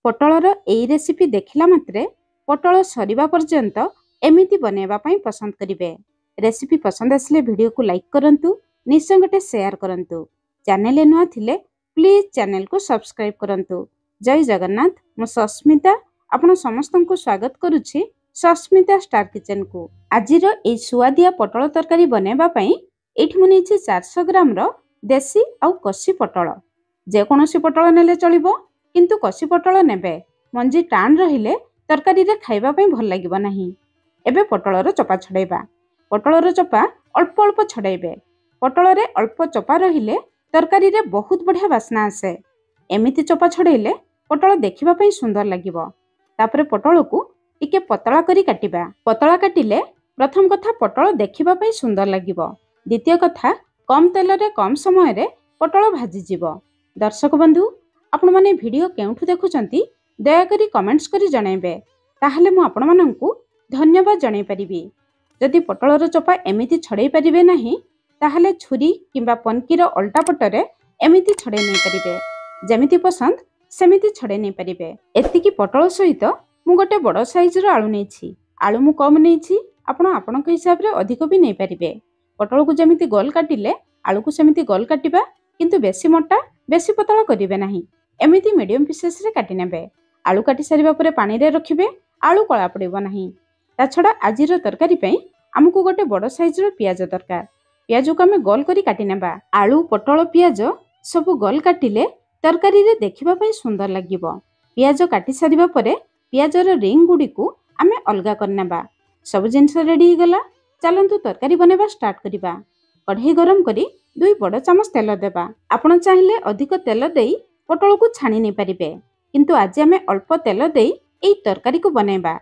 पटलर एई recipe देखिला मात्रे पटल सरिबा पर्यंत एमिति बनेबा पई पसंद करिवे। रेसिपी पसंद आसले वीडियो को लाइक करंतु, निश्चय गोटे शेयर करंतु। चैनल नुआ थिले प्लीज चैनल को सब्सक्राइब करंतु। जय जगन्नाथ। मु सस्मिता आपण समस्त को स्वागत करुछि सस्मिता स्टार किचन को। आजिर ए सुआदिया पटल तरकारी बनेबा पई एठी मु नेछि 400 ग्राम रो देसी आउ कसी पटल। जे कोनोसी पटल नेले चलिबो, किंतु कसी पटल नेबे। मंजी टाण रहिले तरकारी रे खाइबा पई भल लागिबो नाही। एबे पटलर चोपा छडैबा। पटलर चोपा अल्प अल्प छडैबे। पटल रे अल्प चोपा रहिले तरकारी रे बहुत बढ़िया वासना आसे। एमिति चोपा छडैले पटल देखिबा पई सुंदर लागिबो। तापरे पटल को टिके पतला करी काटिबा। पतला काटिले प्रथम कथा पटल देखिबा पई सुंदर लागिबो। द्वितीय कथा कम तेल रे कम समय रे पटल भाजी जिवो। दर्शक बंधु, आपण माने वीडियो केउठु देखुचंती दया करी कमेंट्स करी जणाइबे, ताहले मु आपण माननकु धन्यवाद जणाइ परिबी। जदि पटलर चोपा एमिति छडै परिबे नाही, ताहले छुरी किंबा पनकीर अल्टा पटरे एमिति छडै नै परिबे। जेमिति पसंद सेमिति छडै नै परिबे। एतिकी पटल सहित मु गोटे बड़ साइज रो आलू नेछि। आलू मु कम नेछि, आपण आपणक हिसाब रे अधिक भी नै परिबे। पटल को जेमिति गोल काटिले आलू को सेमिति गोल काटिबा, किंतु बेसी मोटा बेसी पतला करिवे नाही। एमिति मीडियम पीसेस रे काटि नेबे। आलू काटि सारिबा परे पानी रे रखिबे, आलू कळा पड़िबो नाही। ता छडा आजिर तरकारी पई हमकु गोटे बड़ साइज रो पियाज दरकार। पियाज को हमें गोल करी काटि नेबा। आलू पटल पियाज सब गोल काटिले तरकारी रे देखिबा पई सुंदर लागिबो। पियाज काटि सारिबा परे पियाज रो रिंग गुडी को हमें अलगा कर नेबा। सब जिंस रेडी हो गला। चलंतु तरकारी बनेबा स्टार्ट करिबा। कढ़ई गरम करी 2 बड़ चामच तेल देबा। आपण चाहिले अधिक तेल देई पटल को छाणी नै परिबे, किंतु आज आमे अल्प तेल देई एई तरकारी को बनेबा।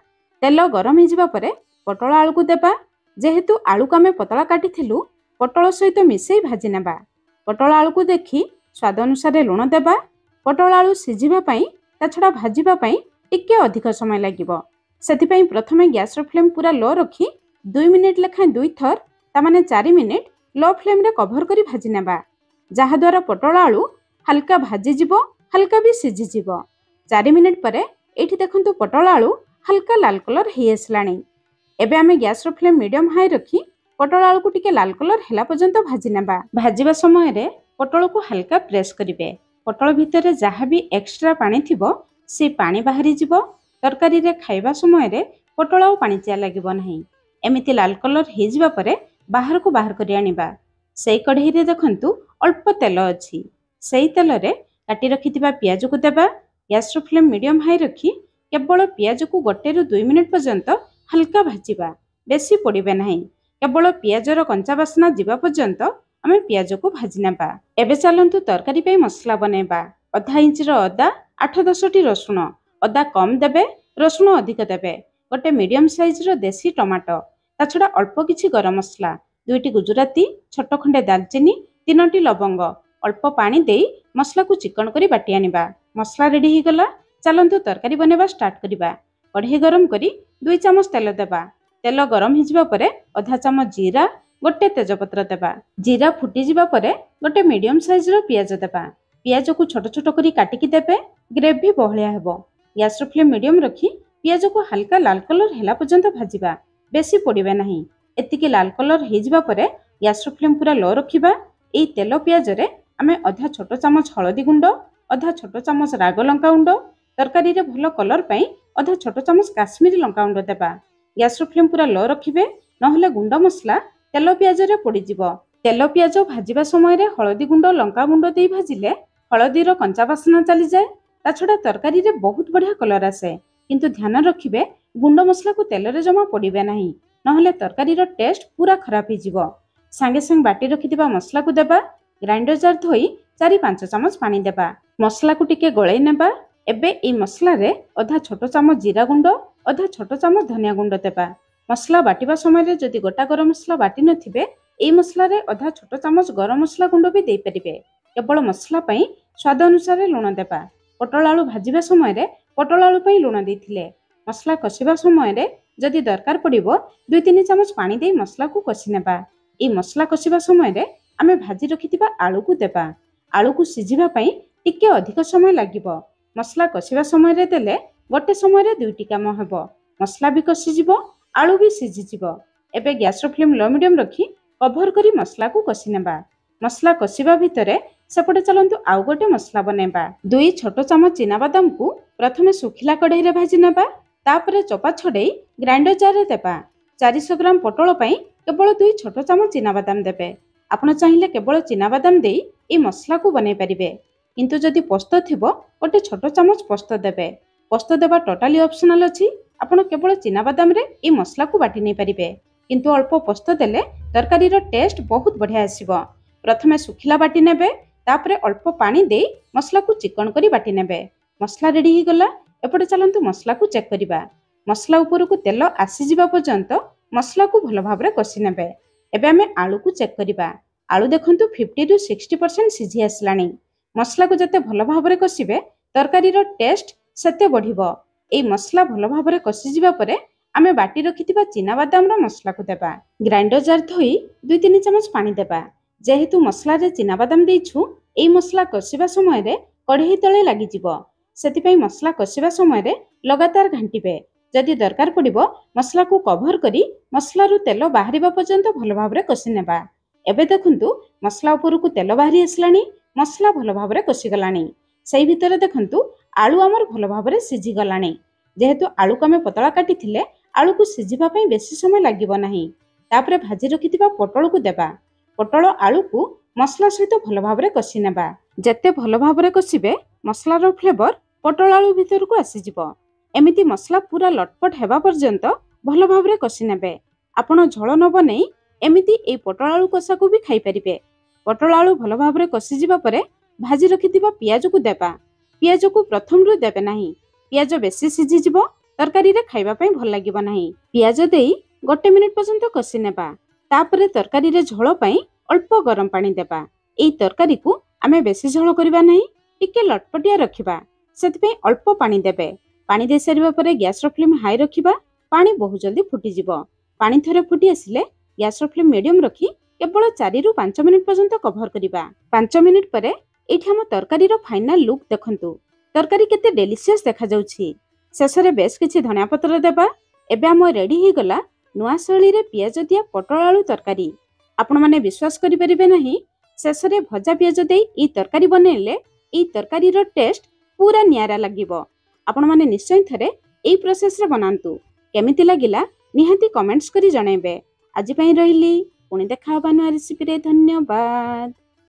तेल गरम हो जिबा परे पटल आलू को देबा। जेहेतु आलू को आमे पतला काटिथिलु, पटल सहित मिसेई भाजी नेबा। पटल आलू को देखि स्वाद अनुसार लूण देबा। पटल आलू सिझिबा पई ता छडा भाजिबा पई टिके अधिक समय लागिबो। सेति पई प्रथमे गैस रो फ्लेम पूरा लो रखी 2 मिनिट लेखा 2 थर ता माने 4 मिनिट लो फ्लेम रे कवर करी भाजी नेबा। जहा द्वारा पटल आलू हल्का भाजी जिवो, हल्का भी सिझी जिवो। 4 मिनिट परे एठी देखंतु पटल आलू हल्का लाल कलर हे आसलाणी। एबे आमे गैस रो फ्लेम मीडियम हाई रखी पटल आलू को टिके लाल कलर हेला पर्यंत भाजी नेबा। भाजीबा समय रे पटल को हल्का प्रेस करिवे। पटल भितर जहा भी एक्स्ट्रा पानी थिबो से पानी बाहरी जिवो। तरकारी रे खाइबा समय रे पटल आ पानी चिया लागिबो नाही। एमिति लाल कलर हे जिबा परे बाहर को बाहर करि आनिबा। सेई कढ़ई रे देखंतु अल्प तेल अछि। सेई तेल रे काटी रखिथिबा पियाज को देबा। गैस रो फ्लेम मीडियम हाई रखी केवल पियाज को 1 ରୁ 2 मिनिट पर्यंत हल्का भाजिबा। बेसी पोड़िबे नाही। केवल पियाज रो कंचा बासना जिबा पर्यंत आमे पियाज को भाजी नेबा। एबे चलंतु तरकारी पे मसला बनेबा। आधा इंच रो अदा, 8-10 टी रसुण। अदा कम देबे, रसुण अधिक देबे। गोटे मीडियम साइज रो देसी टमाटो। ता छडा अल्प किछि गरम मसला, 2टी गुजराती, छोट खंडे दालचीनी, 3टी लवंग। अल्प पानी देई मसला को चिकन करी बाटी आनिबा। मसला रेडी हो गला। चलंतु तरकारी बनेबा स्टार्ट करिबा। कढ़ई गरम करी 2 चामच तेल देबा। तेल गरम हो जिबा परे आधा चामच जीरा, गोटे तेजपत्र देबा। जीरा फुटी जिबा परे गोटे मीडियम साइज रो पियाज देबा। पियाज को छोट छोट करी काटिकी देबे। ग्रेवी बहलिया हेबो। गैस रो फ्लेम मीडियम रखी पियाज को हल्का लाल कलर हेला पर्यंत भाजिबा। बेसी पोड़िबे नाही। एतिकी लाल कलर हे जिबा परे गैस रो फ्लेम पूरा लो रखिबा। एई तेल पियाज रे आमे आधा छोट चामच हळदी गुंड, आधा छोट चामच राग लंका गुंड, तरकारी रे भलो कलर पई आधा छोट चामच काश्मीरी लंका गुंड देबा। गैस रो फ्लेम पूरा लो रखिबे, नहले गुंड मसला तेल पियाज रे पड़ी जिवो। तेल पियाज भाजिबा समय रे हळदी गुंड लंका गुंड देई भाजिले हळदी रो कंचा बासना चली जाए। ता छडा तरकारी रे बहुत बढ़िया कलर आसे। किंतु ध्यान रखिबे गुंड मसला को तेल रे जमा पड़िबे नाही, नहले तरकारी रो टेस्ट पूरा खराब हो जिवो। संगे संग बाटी रखिथिबा मसला को देबा। ग्राइंडर जार धोई 4-5 चामच पानी देबा। मसला को टिके गळै नेबा। एबे ए मसला रे आधा छोट चामच जीरा गुंड, आधा छोट चामच धनिया गुंड देबा। मसला बाटिबा समय रे जदि गोटा गरम मसला बाटी नथिबे, ए मसला रे आधा छोट चामच गरम मसला गुंड भी देई परिबे। केवल मसला पई स्वाद अनुसार लूण देबा। पटल आलू भाजिबा समय रे पटल आलू पई लूण देथिले। मसला कसिबा समय रे जदि दरकार पड़िबो 2-3 चामच पानी देई मसला को कसी नेबा। ए मसला कसिबा समय रे आमे भाजी रखिथिबा आलू को देबा। आलू को सिझिबा पई टिके अधिक समय लागिबो। मसला कषिबा समय रे देले गोटे समय रे दुईटी काम हेबो। मसला भी कषिजिबो, आलू भी सिझिजिबो। एबे गैस रो फ्लेम लो मीडियम रखी कभर करी मसला को कषि नेबा। मसला कषिबा भितरे सेपटे चलंतु आउ गोटे मसला बनेबा। 2 छोट चामच चीना बादाम को प्रथमे सुखिला कढ़ाई रे भाजी नेबा, तापरे चोपा छडेई ग्राइंडर जार रे देबा। 400 ग्राम पटोल पई केवल 2 छोट चामच चीना बादाम देबे। आपण चाहिले केवल चीना बादाम देई ए मसला को बनै परिबे, किंतु जदि पोस्त थिबो गोटे छोट चामच पोस्त देबे। पोस्त देबा टोटाली ऑप्शनल अछि। आपण केवल चीना बादाम रे ए मसला को बाटी नै परिबे, किंतु अल्प पोस्त देले तरकारी रो टेस्ट बहुत बढ़िया आसीबो। प्रथमे सुखिला बाटी नेबे, तापरे अल्प पानी देई मसला को चिकन करी बाटी नेबे। मसला रेडी ही गला। एपटे चलंतु मसला को चेक करिबा। मसला ऊपर को तेल आसी जिबा पर्यंत मसला को भलो भाबरे कषि नेबे। एबे हमें आलू को चेक करिबा। आलू देखंतु 50 टू 60% सिझी आसलानी। मसला को जते भलो भाबरे कषिबे तरकारी रो टेस्ट सेते बढ़िबो। एई मसला भलो भाबरे कषि जिबा परे आमे बाटी रखिथिबा चीना बादाम रो मसला को देबा। ग्राइंडर जार धोई 2-3 चमच पानी देबा। जेहेतु मसला रे चीना बादाम देइछु, एई मसला कषिबा समय रे कढ़ेई तळे लागि जिवो। सेति मसला कषिबा समय रे लगातार घांटिबे। जदि दरकार पड़िबो मसला को कभर करी मसला रु तेल बाहरिबा पर्यंत भलो भाबरे कषि नेबा। एबे देखंतु मसला ऊपर को तेल बाहरी आसलानी। मसला भलो भाबरे कषि गलानी। सेई भितरे देखंतु आलू हमर भलो भाबरे सिझी गलानी। जेहेतु आलू को हमें पतला काटी थिले आलू को सिझिबा पई बेसी समय लागिबो नाही। तापरे भाजी रखिथिबा पटोल को देबा। पटोल आलू को मसला सहित भलो भाबरे कषि नेबा। जते भलो भाबरे कषिबे मसला रो फ्लेवर पटोल आलू भितर को आसी जिवो। एमिति मसला पूरा लटपट हेबा पर्यंत भलो भाबरे कषि नेबे। आपण झोल न बनै एमिति ए पटोल आलू कषा को भी खाई परिबे। पटोल आलू भलो भाबरे कषि जिबा परे भाजी रखिथिबा पियाज को देबा। पियाज को प्रथम रु देबे नाही। पियाज बेसी सिझी जिवो, तरकारी रे खाइबा पई भल लागिबो नाही। पियाज देई गोटे मिनिट पर्यंत कषि नेबा। तापरे तरकारी रे झोल पई अल्प गरम पानी देबा। एई तरकारी को आमे बेसी झोल करिबा नाही, टिके लटपटिया रखिबा। सेति पई अल्प पानी देबे। पानी दे सारिबा परे गैस रो फ्लेम हाई रखिबा। पानी बहुत जल्दी फुटी जिवो। पानी थरे फुटी आसिले गैस रो फ्लेम मीडियम रखी केवल 4 रु 5 मिनिट पर्यंत कभर करिबा। 5 मिनिट परे एठी हम तरकारी रो फाइनल लुक देखंतु। तरकारी केते डेलिशियस देखा जाउछि। शेषरे बेस किछि धनिया पत्र देबा। एबे हम रेडी ही गला नुआ शैली रे पियाज दिया पटोल आलू तरकारी। आपण माने विश्वास करि परिबे नाही, शेषरे भजा पियाज देई ई तरकारी बनेले ई तरकारी रो टेस्ट पूरा नियारा लागिबो। आपण माने निश्चय थरे एई प्रोसेस रे बनांतु। केमिति लागिला निहाती कमेंट्स करी जणाइबे। आजि पई रहिली, पुणी देखा हबा नुआ रेसिपी रे। धन्यवाद।